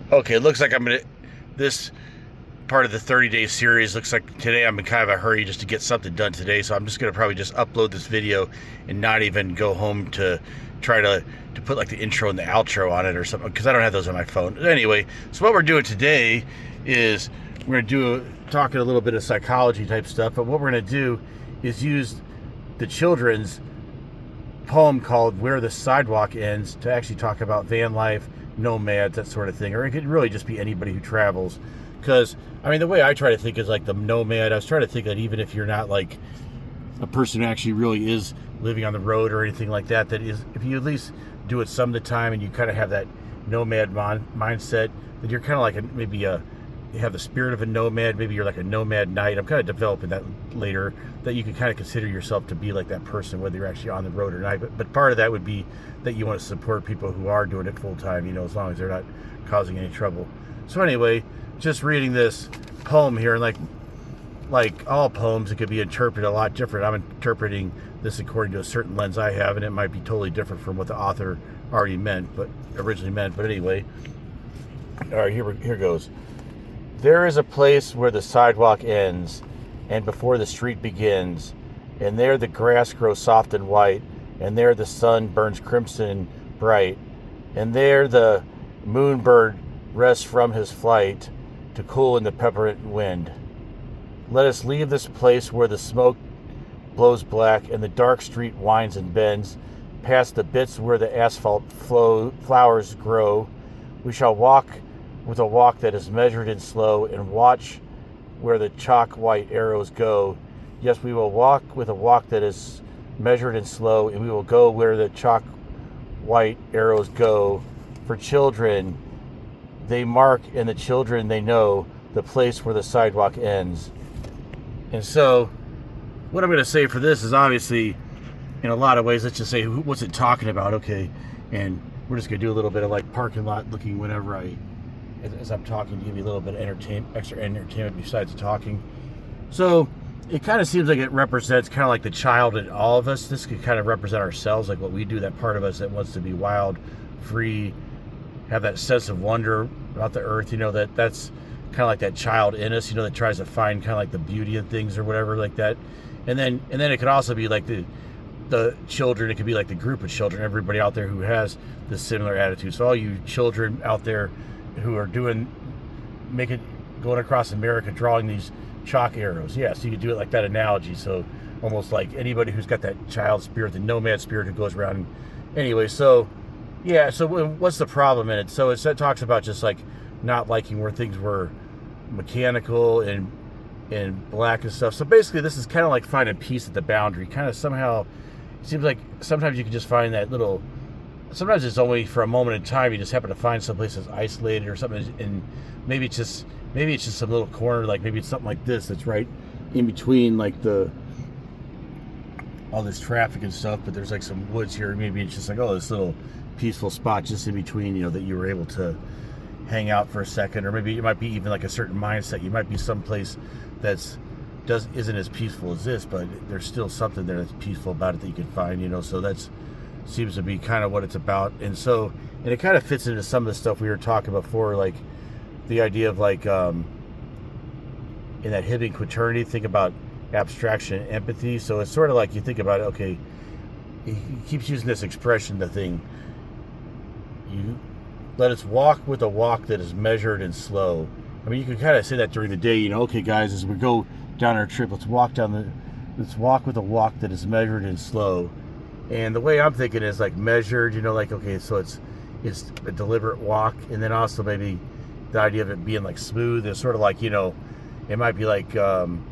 Okay, it looks like this part of the 30-day series looks like today I'm in kind of a hurry just to get something done today, so I'm just gonna probably just upload this video and not even go home to try to put like the intro and the outro on it or something, because I don't have those on my phone. Anyway, so what we're doing today is we're gonna talking a little bit of psychology type stuff, but what we're gonna do is use the children's poem called Where the Sidewalk Ends to actually talk about van life, nomads, that sort of thing. Or it could really just be anybody who travels. Because, I mean, the way I try to think is like the nomad. I was trying to think that even if you're not like a person who actually really is living on the road or anything like that, that is, if you at least do it some of the time and you kind of have that nomad mindset, that you're kind of like you have the spirit of a nomad. Maybe you're like a nomad knight. I'm kind of developing that later, that you can kind of consider yourself to be like that person, whether you're actually on the road or not. But part of that would be that you want to support people who are doing it full time, as long as they're not causing any trouble. So anyway, just reading this poem here, and like all poems, it could be interpreted a lot different. I'm interpreting this according to a certain lens I have, and it might be totally different from what the author originally meant. But anyway, all right, here goes. There is a place where the sidewalk ends, and before the street begins, and there the grass grows soft and white, and there the sun burns crimson bright, and there the moonbird rests from his flight to cool in the peppermint wind. Let us leave this place where the smoke blows black, and the dark street winds and bends, past the bits where the asphalt flowers grow. We shall walk with a walk that is measured and slow, and watch where the chalk white arrows go. Yes, we will walk with a walk that is measured and slow, and we will go where the chalk white arrows go. For children, they mark, and the children, they know the place where the sidewalk ends. And so, what I'm going to say for this is obviously, in a lot of ways, let's just say, what's it talking about? Okay, and we're just going to do a little bit of like parking lot looking whenever as I'm talking, to give you a little bit of extra entertainment besides the talking. So it kind of seems like it represents kind of like the child in all of us. This could kind of represent ourselves, like what we do, that part of us that wants to be wild, free, have that sense of wonder about the earth, that's kind of like that child in us, that tries to find kind of like the beauty in things or whatever like that. And then it could also be like the children. It could be like the group of children, everybody out there who has this similar attitude. So all you children out there who are going across America drawing these chalk arrows. Yeah, so you could do it like that analogy. So almost like anybody who's got that child spirit, the nomad spirit who goes around. Anyway, so yeah, so what's the problem in it? So it talks about just like not liking where things were mechanical and black and stuff. So basically this is kind of like finding peace at the boundary. Kind of somehow, it seems like sometimes you can just find that little, sometimes it's only for a moment in time. You just happen to find someplace that's isolated or something, and maybe it's just some little corner, like maybe it's something like this that's right in between like all this traffic and stuff, but there's like some woods here. Maybe it's just like, oh, this little peaceful spot just in between, that you were able to hang out for a second. Or maybe it might be even like a certain mindset. You might be someplace isn't as peaceful as this, but there's still something there that's peaceful about it that you can find, so that's seems to be kind of what it's about. And it kind of fits into some of the stuff we were talking about before, like the idea of like in that Hibbing Quaternity, think about abstraction and empathy. So it's sort of like you think about it, okay, he keeps using this expression, the thing, you let us walk with a walk that is measured and slow. I mean, you can kind of say that during the day, okay guys, as we go down our trip, let's walk with a walk that is measured and slow. And the way I'm thinking is like measured, like, okay, so it's a deliberate walk. And then also maybe the idea of it being like smooth is sort of like, it might be like, I don't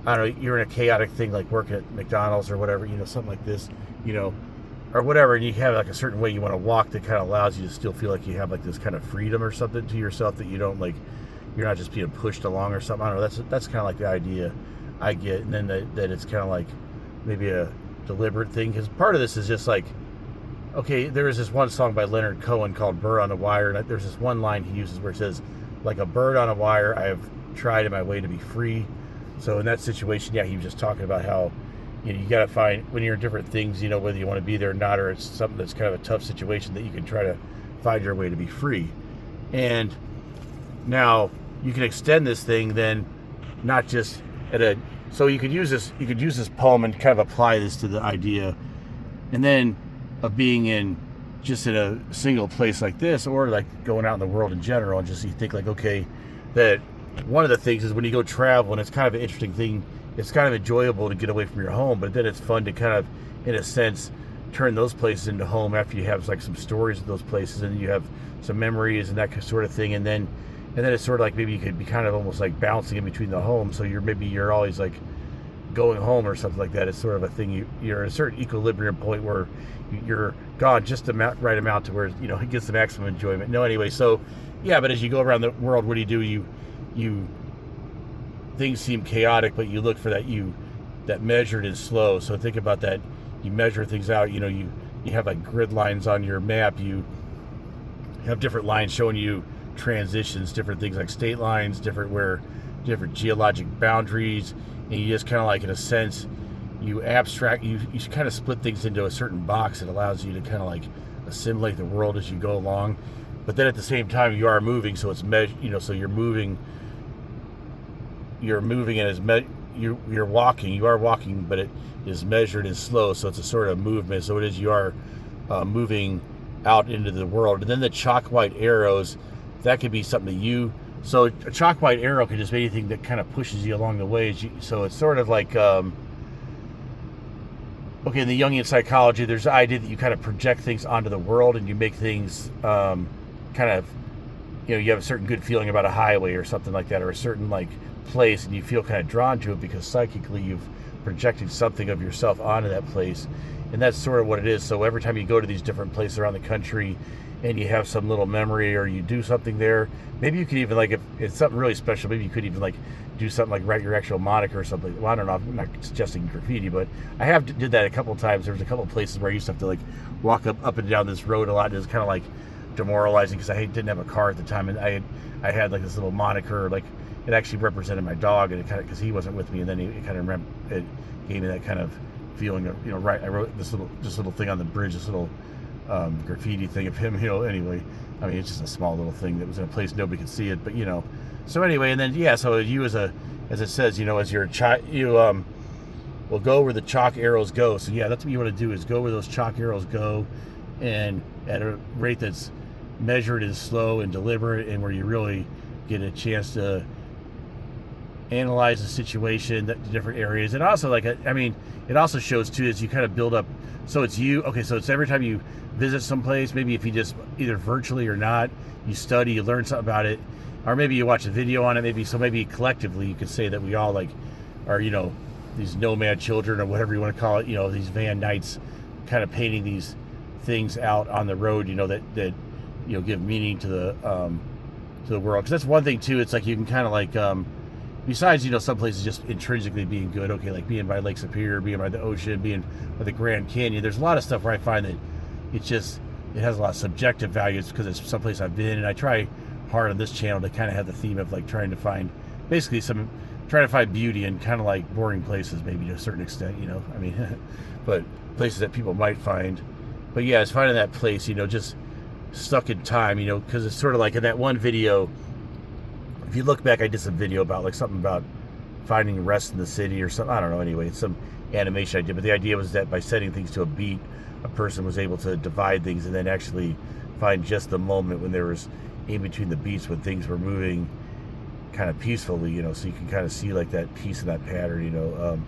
know, you're in a chaotic thing, like working at McDonald's or whatever, something like this, or whatever. And you have like a certain way you want to walk that kind of allows you to still feel like you have like this kind of freedom or something to yourself, that you don't like, you're not just being pushed along or something. I don't know. That's kind of like the idea I get. And then that it's kind of like maybe a deliberate thing, because part of this is just like, okay, there is this one song by Leonard Cohen called Bird on a Wire, and there's this one line he uses where it says, like a bird on a wire, I have tried in my way to be free. So in that situation, yeah, he was just talking about how you got to find, when you're in different things, whether you want to be there or not, or it's something that's kind of a tough situation, that you can try to find your way to be free. And now you can extend this thing then, not just at a, so you could use this poem and kind of apply this to the idea, and then of being in just in a single place like this, or like going out in the world in general, and just you think like, okay, that one of the things is when you go travel, and it's kind of an interesting thing, it's kind of enjoyable to get away from your home, but then it's fun to kind of, in a sense, turn those places into home after you have like some stories of those places, and you have some memories and that sort of thing, and then it's sort of like maybe you could be kind of almost like bouncing in between the homes, so you're always like going home or something like that. It's sort of a thing, you're at a certain equilibrium point where you're gone just the right amount to where, you know, it gets the maximum enjoyment. No, anyway, so yeah, but as you go around the world, what do? You things seem chaotic, but you look for that measured and slow. So think about that. You measure things out. You know, you have like grid lines on your map. You have different lines showing you transitions, different things like state lines, different geologic boundaries, and you just kind of like, in a sense, you abstract, you kind of split things into a certain box that allows you to kind of like assimilate the world as you go along. But then at the same time, you are moving, so it's so you're moving and you're walking. You are walking, but it is measured and slow, so it's a sort of movement. So it is, you are moving out into the world. And then the chalk white arrows, that could be something that so a chalk white arrow could just be anything that kind of pushes you along the way. So it's sort of like, okay, in the Jungian psychology, there's the idea that you kind of project things onto the world, and you make things kind of, you know, you have a certain good feeling about a highway or something like that, or a certain like place, and you feel kind of drawn to it because psychically you've projected something of yourself onto that place. And that's sort of what it is. So every time you go to these different places around the country and you have some little memory, or you do something there, maybe you could even, like, if it's something really special, maybe you could even like do something like write your actual moniker or something. Well, I don't know, I'm not suggesting graffiti, but I have did that a couple of times. There was a couple of places where I used to have to like walk up and down this road a lot, and it was kind of like demoralizing because I didn't have a car at the time, and I had like this little moniker, like it actually represented my dog, and it kind of, because he wasn't with me, and then it kind of it gave me that kind of feeling of, you know, right, I wrote this little thing on the bridge, this little graffiti thing of him, you know. Anyway, I mean, it's just a small little thing that was in a place nobody could see it, but you know. So anyway, and then yeah, so you as it says, you know, as your child, you will go where the chalk arrows go. So yeah, that's what you want to do, is go where those chalk arrows go, and at a rate that's measured and slow and deliberate, and where you really get a chance to analyze the situation, the different areas. And also, like, I mean, it also shows too, as you kind of build up. So it's so it's every time you visit someplace, maybe if you just either virtually or not, you study, you learn something about it, or maybe you watch a video on it, maybe collectively you could say that we all like are, you know, these nomad children, or whatever you want to call it, you know, these van knights kind of painting these things out on the road, you know, that you know, give meaning to the world. Because that's one thing too, it's like you can kind of like besides, you know, some places just intrinsically being good, okay, like being by Lake Superior, being by the ocean, being by the Grand Canyon, there's a lot of stuff where I find that it has a lot of subjective values, because it's someplace I've been, and I try hard on this channel to kind of have the theme of like trying to find beauty in kind of like boring places, maybe to a certain extent, you know, I mean, but places that people might find. But yeah, it's finding that place, you know, just stuck in time, you know, because it's sort of like in that one video, if you look back, I did some video about like something about finding rest in the city or something, I don't know, anyway, it's some animation I did, but the idea was that by setting things to a beat, a person was able to divide things and then actually find just the moment when there was in between the beats, when things were moving kind of peacefully, you know, so you can kind of see like that piece and that pattern, you know,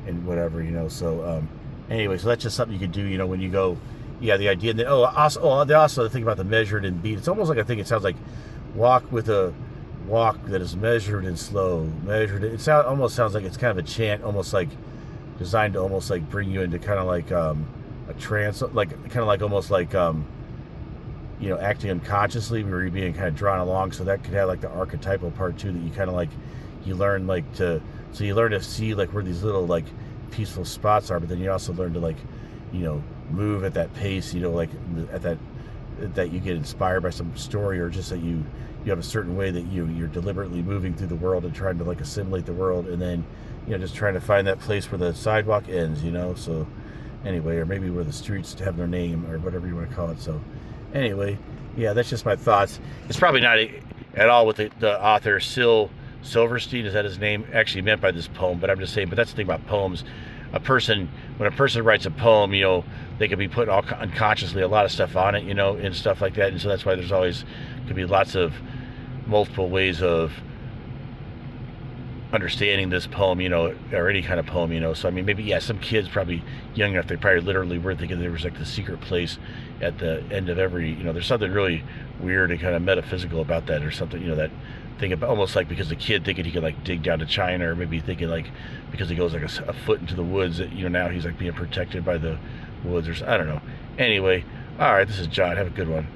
and whatever, you know. So anyway, so that's just something you can do, you know, when you go, yeah, the idea that, also the thing about the measured and beat, it's almost like, I think it sounds like walk with a walk that is measured and slow, almost sounds like it's kind of a chant, almost like designed to almost like bring you into kind of like a trance, like kind of like almost like you know, acting unconsciously, where you're being kind of drawn along. So that could have like the archetypal part too, that you kind of like, you learn to see like where these little like peaceful spots are, but then you also learn to like, you know, move at that pace, you know, like at that you get inspired by some story, or just that you have a certain way that you're deliberately moving through the world and trying to like assimilate the world, and then, you know, just trying to find that place where the sidewalk ends, you know. So anyway, or maybe where the streets have their name, or whatever you want to call it. So anyway, Yeah, that's just my thoughts. It's probably not at all what the author Syl Silverstein, is that his name, actually meant by this poem. But I'm just saying. But that's the thing about poems. When a person writes a poem, they could be putting all unconsciously a lot of stuff on it, and stuff like that. And so that's why there's always could be lots of multiple ways of understanding this poem, or any kind of poem. So I mean, maybe some kids probably young enough, they probably literally were thinking there was like the secret place at the end of every, there's something really weird and kind of metaphysical about that, or something, that thing about almost like because the kid thinking he could like dig down to China, or maybe thinking like because he goes like a foot into the woods that now he's like being protected by the woods, or I don't know. Anyway, all right, this is John. Have a good one.